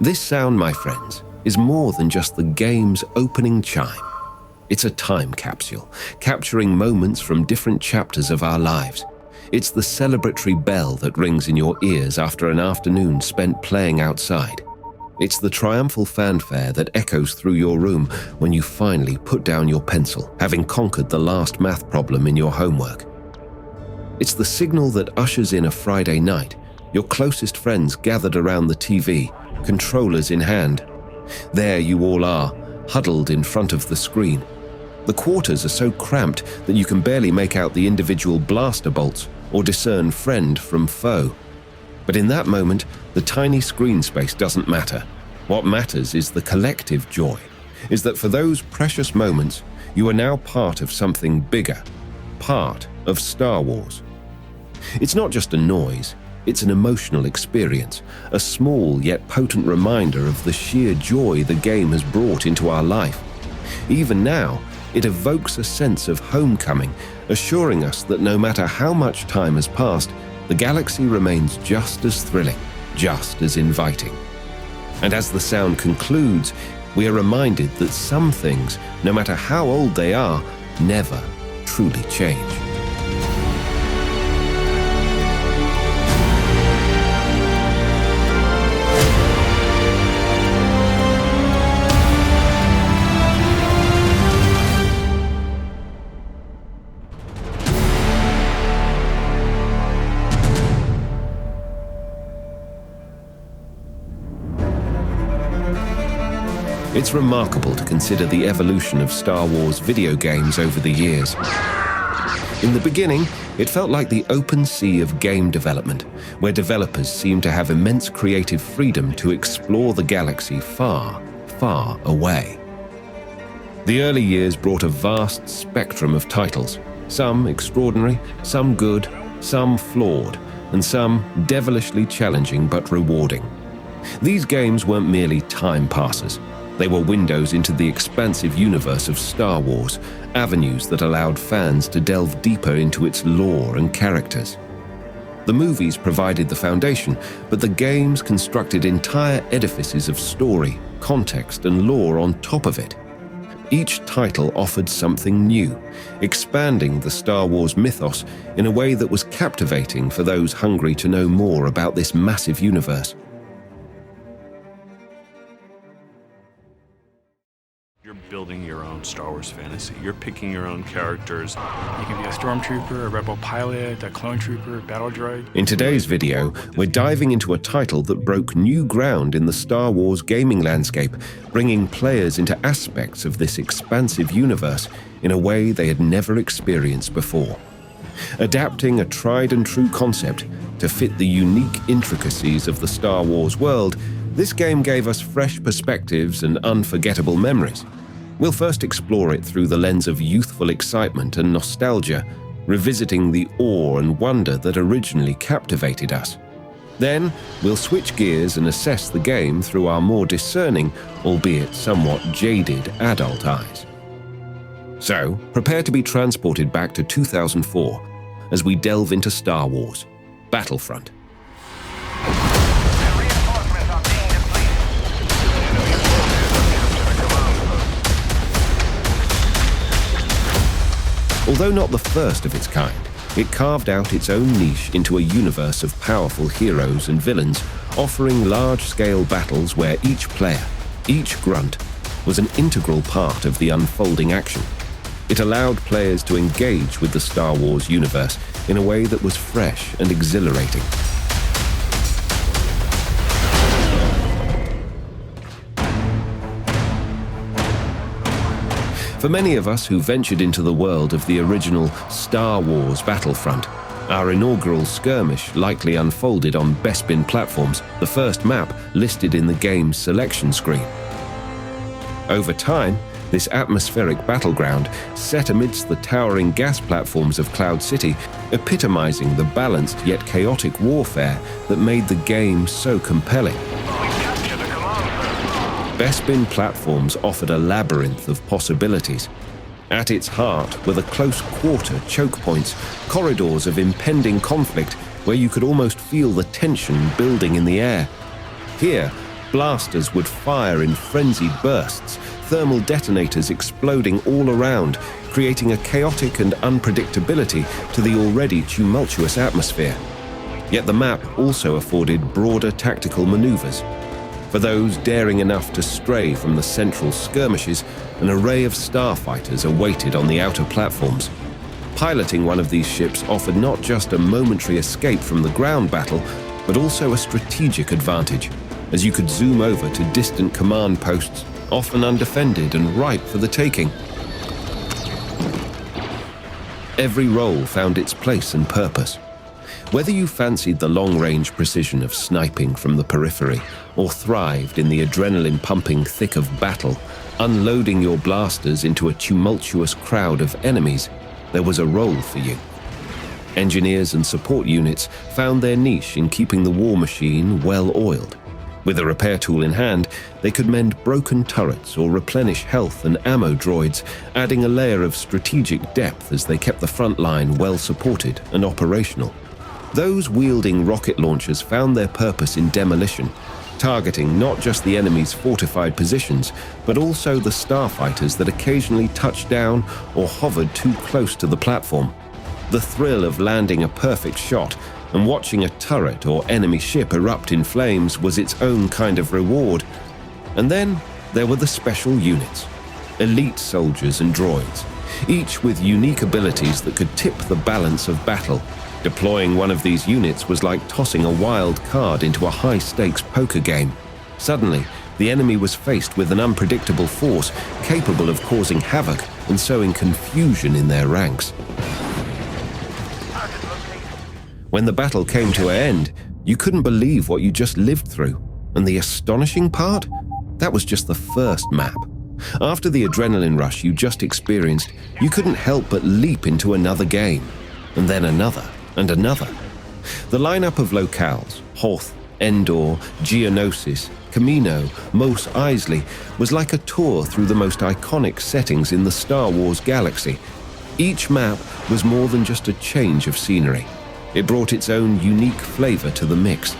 This sound, my friends, is more than just the game's opening chime. It's a time capsule, capturing moments from different chapters of our lives. It's the celebratory bell that rings in your ears after an afternoon spent playing outside. It's the triumphal fanfare that echoes through your room when you finally put down your pencil, having conquered the last math problem in your homework. It's the signal that ushers in a Friday night, your closest friends gathered around the TV, controllers in hand. There you all are, huddled in front of the screen. The quarters are so cramped that you can barely make out the individual blaster bolts or discern friend from foe. But in that moment, the tiny screen space doesn't matter. What matters is the collective joy, is that for those precious moments, you are now part of something bigger, part of Star Wars. It's not just a noise, it's an emotional experience, a small yet potent reminder of the sheer joy the game has brought into our life. Even now, it evokes a sense of homecoming, assuring us that no matter how much time has passed, the galaxy remains just as thrilling, just as inviting. And as the sound concludes, we are reminded that some things, no matter how old they are, never truly change. It's remarkable to consider the evolution of Star Wars video games over the years. In the beginning, it felt like the open sea of game development, where developers seemed to have immense creative freedom to explore the galaxy far, far away. The early years brought a vast spectrum of titles, some extraordinary, some good, some flawed, and some devilishly challenging but rewarding. These games weren't merely time passers. They were windows into the expansive universe of Star Wars, avenues that allowed fans to delve deeper into its lore and characters. The movies provided the foundation, but the games constructed entire edifices of story, context, and lore on top of it. Each title offered something new, expanding the Star Wars mythos in a way that was captivating for those hungry to know more about this massive universe. You're building your own Star Wars fantasy. You're picking your own characters. You can be a stormtrooper, a rebel pilot, a clone trooper, battle droid. In today's video, we're diving into a title that broke new ground in the Star Wars gaming landscape, bringing players into aspects of this expansive universe in a way they had never experienced before. Adapting a tried-and-true concept to fit the unique intricacies of the Star Wars world, this game gave us fresh perspectives and unforgettable memories. We'll first explore it through the lens of youthful excitement and nostalgia, revisiting the awe and wonder that originally captivated us. Then, we'll switch gears and assess the game through our more discerning, albeit somewhat jaded, adult eyes. So, prepare to be transported back to 2004 as we delve into Star Wars: Battlefront. Although not the first of its kind, it carved out its own niche into a universe of powerful heroes and villains, offering large-scale battles where each player, each grunt, was an integral part of the unfolding action. It allowed players to engage with the Star Wars universe in a way that was fresh and exhilarating. For many of us who ventured into the world of the original Star Wars Battlefront, our inaugural skirmish likely unfolded on Bespin platforms, the first map listed in the game's selection screen. Over time, this atmospheric battleground, set amidst the towering gas platforms of Cloud City, epitomizing the balanced yet chaotic warfare that made the game so compelling. Bespin platforms offered a labyrinth of possibilities. At its heart were the close-quarter choke points, corridors of impending conflict where you could almost feel the tension building in the air. Here, Blasters would fire in frenzied bursts, thermal detonators exploding all around, creating a chaotic and unpredictability to the already tumultuous atmosphere. Yet the map also afforded broader tactical maneuvers. For those daring enough to stray from the central skirmishes, an array of starfighters awaited on the outer platforms. Piloting one of these ships offered not just a momentary escape from the ground battle, but also a strategic advantage, as you could zoom over to distant command posts, often undefended and ripe for the taking. Every role found its place and purpose. Whether you fancied the long-range precision of sniping from the periphery, or thrived in the adrenaline-pumping thick of battle, unloading your blasters into a tumultuous crowd of enemies, there was a role for you. Engineers and support units found their niche in keeping the war machine well-oiled. With a repair tool in hand, they could mend broken turrets or replenish health and ammo droids, adding a layer of strategic depth as they kept the front line well-supported and operational. Those wielding rocket launchers found their purpose in demolition, targeting not just the enemy's fortified positions, but also the starfighters that occasionally touched down or hovered too close to the platform. The thrill of landing a perfect shot and watching a turret or enemy ship erupt in flames was its own kind of reward. And then there were the special units, elite soldiers and droids, each with unique abilities that could tip the balance of battle. Deploying one of these units was like tossing a wild card into a high-stakes poker game. Suddenly, the enemy was faced with an unpredictable force capable of causing havoc and sowing confusion in their ranks. When the battle came to an end, you couldn't believe what you just lived through. And the astonishing part? That was just the first map. After the adrenaline rush you just experienced, you couldn't help but leap into another game, and then another, and another. The lineup of locales, Hoth, Endor, Geonosis, Camino, Mos Eisley, was like a tour through the most iconic settings in the Star Wars galaxy. Each map was more than just a change of scenery. It brought its own unique flavor to the mix.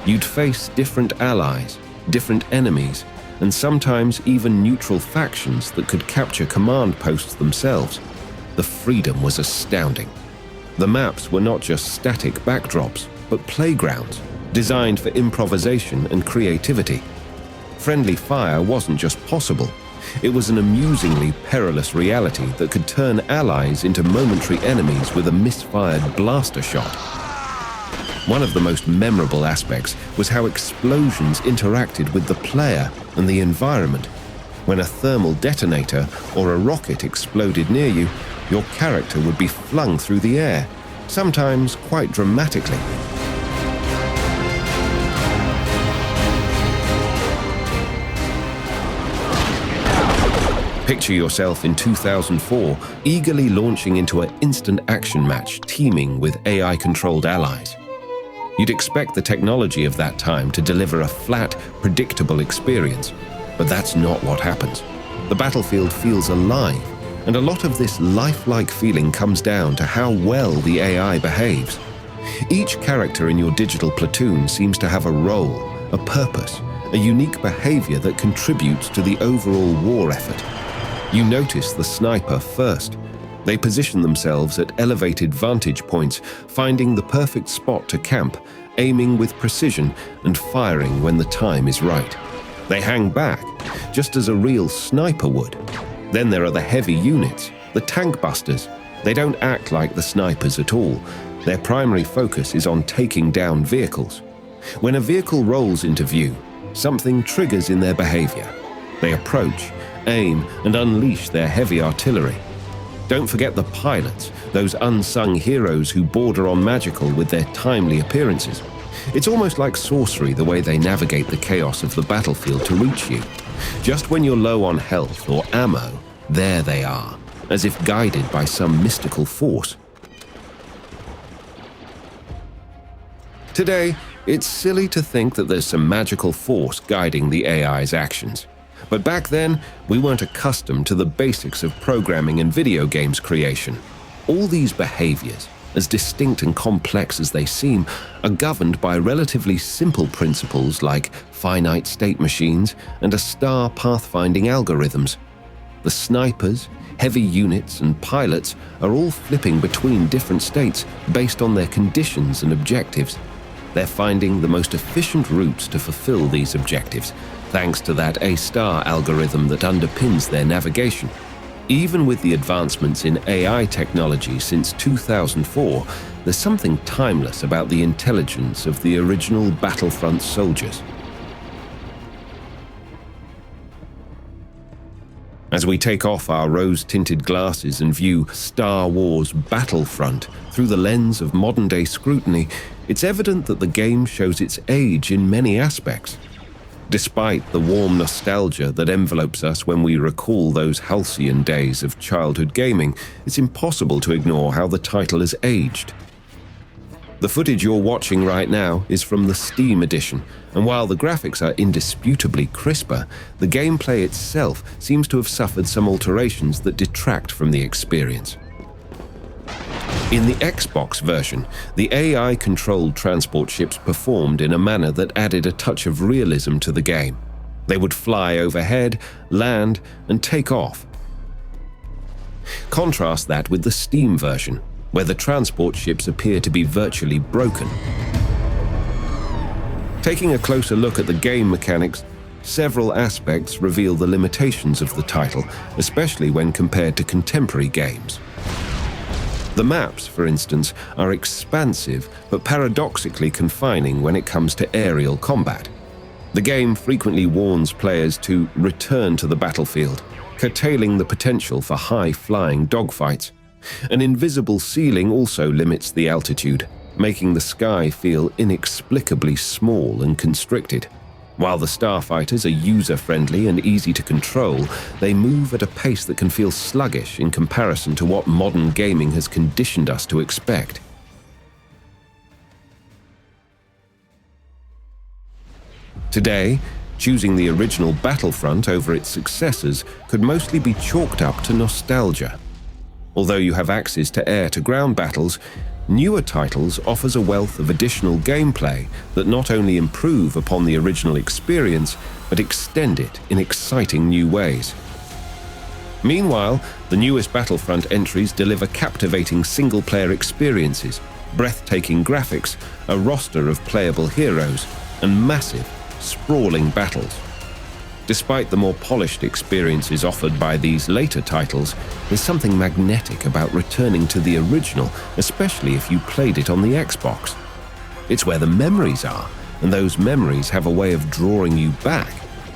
You'd face different allies, different enemies, and sometimes even neutral factions that could capture command posts themselves. The freedom was astounding. The maps were not just static backdrops, but playgrounds, designed for improvisation and creativity. Friendly fire wasn't just possible, it was an amusingly perilous reality that could turn allies into momentary enemies with a misfired blaster shot. One of the most memorable aspects was how explosions interacted with the player and the environment. When a thermal detonator or a rocket exploded near you, your character would be flung through the air, sometimes quite dramatically. Picture yourself in 2004, eagerly launching into an instant action match teeming with AI-controlled allies. You'd expect the technology of that time to deliver a flat, predictable experience, but that's not what happens. The battlefield feels alive, and a lot of this lifelike feeling comes down to how well the AI behaves. Each character in your digital platoon seems to have a role, a purpose, a unique behavior that contributes to the overall war effort. You notice the sniper first. They position themselves at elevated vantage points, finding the perfect spot to camp, aiming with precision and firing when the time is right. They hang back, just as a real sniper would. Then there are the heavy units, the tank busters. They don't act like the snipers at all. Their primary focus is on taking down vehicles. When a vehicle rolls into view, something triggers in their behavior. They approach, aim, and unleash their heavy artillery. Don't forget the pilots, those unsung heroes who border on magical with their timely appearances. It's almost like sorcery the way they navigate the chaos of the battlefield to reach you. Just when you're low on health or ammo, there they are, as if guided by some mystical force. Today, it's silly to think that there's some magical force guiding the AI's actions. But back then, we weren't accustomed to the basics of programming and video games creation. All these behaviors, as distinct and complex as they seem, are governed by relatively simple principles like finite state machines and a star pathfinding algorithms. The snipers, heavy units, and pilots are all flipping between different states based on their conditions and objectives. They're finding the most efficient routes to fulfill these objectives, thanks to that A-star algorithm that underpins their navigation. Even with the advancements in AI technology since 2004, there's something timeless about the intelligence of the original Battlefront soldiers. As we take off our rose-tinted glasses and view Star Wars Battlefront through the lens of modern-day scrutiny, it's evident that the game shows its age in many aspects. Despite the warm nostalgia that envelopes us when we recall those halcyon days of childhood gaming, it's impossible to ignore how the title has aged. The footage you're watching right now is from the Steam edition, and while the graphics are indisputably crisper, the gameplay itself seems to have suffered some alterations that detract from the experience. In the Xbox version, the AI-controlled transport ships performed in a manner that added a touch of realism to the game. They would fly overhead, land, and take off. Contrast that with the Steam version, where the transport ships appear to be virtually broken. Taking a closer look at the game mechanics, several aspects reveal the limitations of the title, especially when compared to contemporary games. The maps, for instance, are expansive but paradoxically confining when it comes to aerial combat. The game frequently warns players to return to the battlefield, curtailing the potential for high-flying dogfights. An invisible ceiling also limits the altitude, making the sky feel inexplicably small and constricted. While the starfighters are user-friendly and easy to control, they move at a pace that can feel sluggish in comparison to what modern gaming has conditioned us to expect. Today, choosing the original Battlefront over its successors could mostly be chalked up to nostalgia. Although you have access to air-to-ground battles, newer titles offers a wealth of additional gameplay that not only improve upon the original experience, but extend it in exciting new ways. Meanwhile, the newest Battlefront entries deliver captivating single-player experiences, breathtaking graphics, a roster of playable heroes, and massive, sprawling battles. Despite the more polished experiences offered by these later titles, there's something magnetic about returning to the original, especially if you played it on the Xbox. It's where the memories are, and those memories have a way of drawing you back,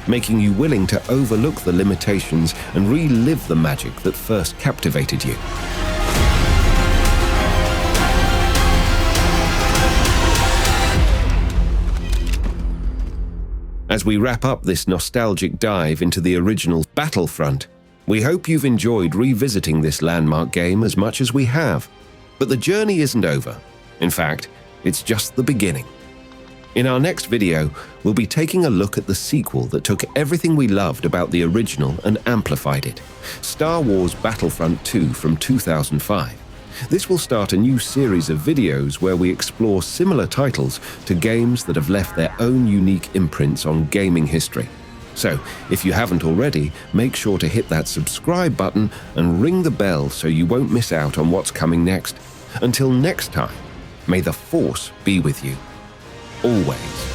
making you willing to overlook the limitations and relive the magic that first captivated you. As we wrap up this nostalgic dive into the original Battlefront, we hope you've enjoyed revisiting this landmark game as much as we have. But the journey isn't over. In fact, it's just the beginning. In our next video, we'll be taking a look at the sequel that took everything we loved about the original and amplified it, Star Wars Battlefront 2 from 2005. This will start a new series of videos where we explore similar titles to games that have left their own unique imprints on gaming history. So, if you haven't already, make sure to hit that subscribe button and ring the bell so you won't miss out on what's coming next. Until next time, may the Force be with you. Always.